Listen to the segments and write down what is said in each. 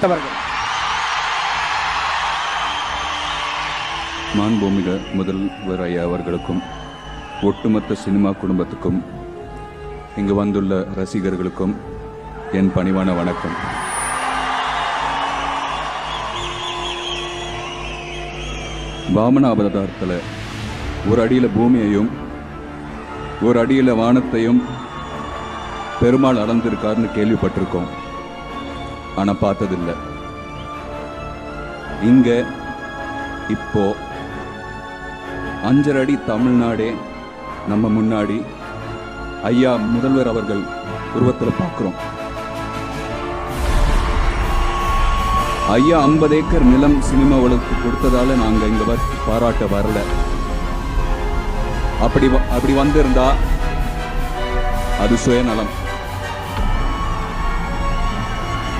உள்ளிட்டவர்கள். மாண்புமிக முதல்வர் ஐயா அவர்களுக்கும் ஒட்டுமொத்த சினிமா குடும்பத்துக்கும் இங்கு வந்துள்ள ரசிகர்களுக்கும் என் பணிவான வணக்கம். வாமன அவதாரத்தில் ஒரு அடியில் பூமியையும் ஒரு அடியில் வானத்தையும் பெருமாள் அளந்திருக்காருன்னு கேள்விப்பட்டிருக்கோம். ஆனால் பார்த்ததில்லை. இங்க இப்போ 5 அடி தமிழ்நாடே நம்ம முன்னாடி ஐயா முதல்வர் அவர்கள் உருவத்தில் பார்க்கிறோம். ஐயா 50 ஏக்கர் நிலம் சினிமாவுக்கு கொடுத்ததால நாங்க இங்க பாராட்ட வரல. அப்படி வந்திருந்தா அது சுயநலம்.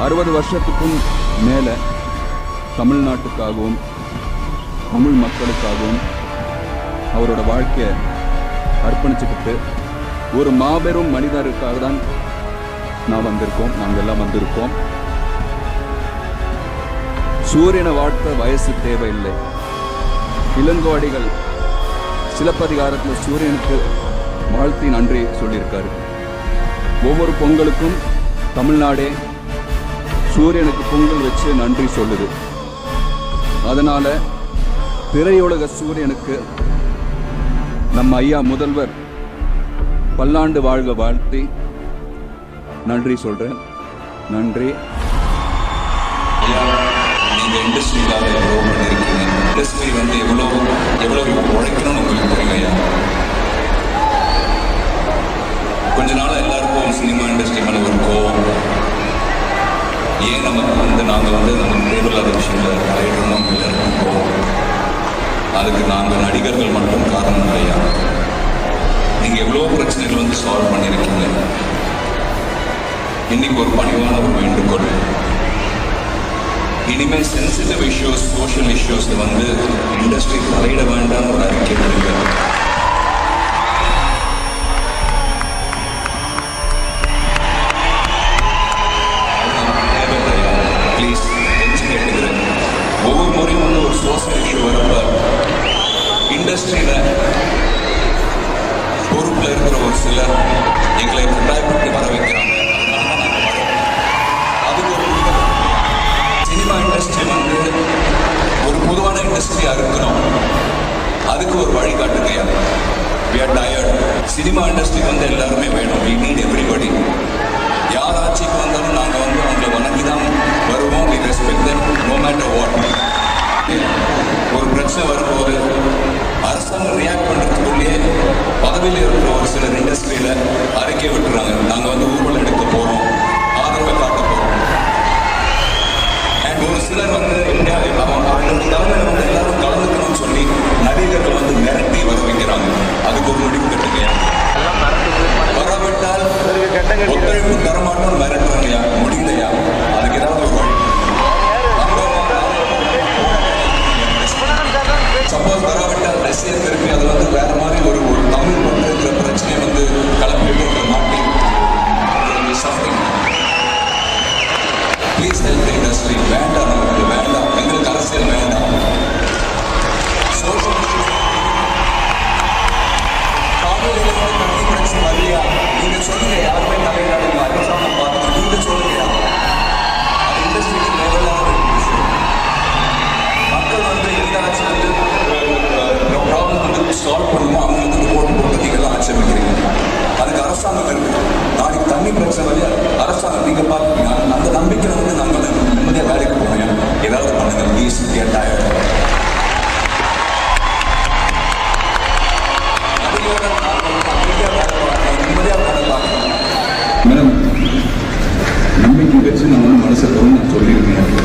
60 வருஷத்துக்கும் மேல தமிழ்நாட்டுக்காகவும் தமிழ் மக்களுக்காகவும் அவரோட வாழ்க்கையை அர்ப்பணிச்சுக்கிட்டு ஒரு மாபெரும் மனிதருக்காக தான் நாங்கள் எல்லாம் வந்திருக்கோம். சூரியனை வாழ்த்த வயசு தேவையில்லை. இளங்கோடிகள் சிலப்பதிகாரத்தில் சூரியனுக்கு வாழ்த்தி நன்றி சொல்லியிருக்காரு. ஒவ்வொரு பொங்கலுக்கும் தமிழ்நாடே சூரியனுக்கு பொங்கல் வச்சு நன்றி சொல்லுது. அதனால திரையுலக சூரியனுக்கு நம்ம ஐயா முதல்வர் பல்லாண்டு வாழ்க வாழ்த்தி நன்றி சொல்றேன். நன்றி. நீங்க இண்டஸ்ட்ரியிலாக எவ்வளோ பண்ணியிருக்கீங்க. இண்டஸ்ட்ரி வந்து எவ்வளவு உழைக்கணும்னு உங்களுக்கு தெரியும் ஐயா. கொஞ்ச நாள் எல்லாருக்கும் சினிமா இண்டஸ்ட்ரி மேலே ஒரு கோவம். ஏன் நமக்கு வந்து நாங்கள் வந்து நமக்கு தேவையில்லாத விஷயங்கள் தலையிடணும் எல்லாருக்கும் கோவம். அதுக்கு நாங்கள் நடிகர்கள் மட்டும் காரணம் இல்லையா. நீங்கள் எவ்வளோ பிரச்சனைகள் வந்து சால்வ் பண்ணியிருக்கீங்க. இன்னைக்கு ஒரு பணிவான ஒரு வேண்டுகோள். இனிமேல் சென்சிட்டிவ் இஷ்யூஸ், சோஷியல் இஷ்யூஸ் வந்து இண்டஸ்ட்ரி தலையிட வேண்டாம் ஒரு அறிக்கை விடுங்க. ப்ளீஸ் தெரிஞ்சு கேட்டுக்கிறேன். ஒவ்வொரு முறையும் வந்து ஒரு சோஷியல் இஷ்யூ வரப்ப இண்டஸ்ட்ரியில பொறுப்புல இருக்கிற ஒரு சிலர் எங்களை கட்டாயப்பட்டு வர வைக்கிறாங்க. அதுக்கு ஒரு சினிமா இண்டஸ்ட்ரி வந்து ஒரு பொதுவான இண்டஸ்ட்ரியா இருக்கணும். அதுக்கு ஒரு வழிகாட்டுகையா. We are tired. Cinema industry வந்து எல்லாருமே வேணும். We need everybody. யார் ஆட்சிக்கு வந்தாலும் நாங்கள் வந்து அவங்களை வணங்கி தான் வருவோம். We respect them no matter what. ஒரு பிரச்சனை வரும்போது அரசாங்கம் ரியாக்ட் பண்ணுறதுக்குள்ளேயே பதவியில் இருக்கிற ஒரு சிலர் இண்டஸ்ட்ரியில் அறிக்கை விட்டுறாங்க. நாங்கள் வந்து ஊர்வலம் எடுக்க போகிறோம், ஆதரவை காட்ட போகிறோம். அண்ட் ஒரு சிலர் வந்து தலைமையில் வந்து எல்லாரும் கலந்துக்கணும்னு சொல்லி நடிகர்கள் வந்து மிரட்டி வர வைக்கிறாங்க. அதுக்கு ஒரு முடிவு கட்டுங்க. வராவிட்டால் ஒத்துழைப்பு தரமாட்டோம் மிரட்டுறாங்கயா. முடியலையா? அதுக்கு ஏதாவது ஒரு வழி. சப்போஸ் வராவிட்டால் ரஷ்யன் திருப்பி அது வந்து வேற மாதிரி ஒரு தமிழ் மட்டும் இருக்கிற பிரச்சனையை வந்து கலப்பிட்டு மாட்டி ப்ளீஸ் ஹெல்ப் தி இண்டஸ்ட்ரி. வேண்டாம், நமக்கு வேண்டாம். எங்களுக்கு அரசியல் வேண்டாம். சோஷியல் காவிரியில் வந்து தண்ணி பிரச்சனை வரலையா? நீங்க சொல்லுங்க. யாருமே தலையிடாதீங்க. அரசாங்கம் பார்த்து நீங்க சொல்லுங்க. அது இண்டஸ்ட்ரிக்கு தேவையில்லாத விஷயம். மக்கள் வந்து எந்த ஆட்சி வந்து ப்ராப்ளம் வந்து சால்வ் பண்ணுமோ அவங்க வந்து போட்டு போட்டு நீங்கள்லாம் ஆட்சேபிக்கிறீங்க. அதுக்கு அரசாங்கம் இருக்கு. நாளைக்கு தண்ணி பிரச்சனை வழியா அரசாங்கம் நீங்க பார்த்துப்பீங்க. அந்த நம்பிக்கையில் வந்து நாங்கள் நிம்மதியாக வேலைக்கு போகிறோம். ஏதாவது பண்ணுங்க ப்ளீஸ். டயர்ட். நிம்மதியாக வேலை பார்க்கணும். மேடம், நம்பிக்கை வச்சு நான் மனசை சொல்லியிருக்கேன்.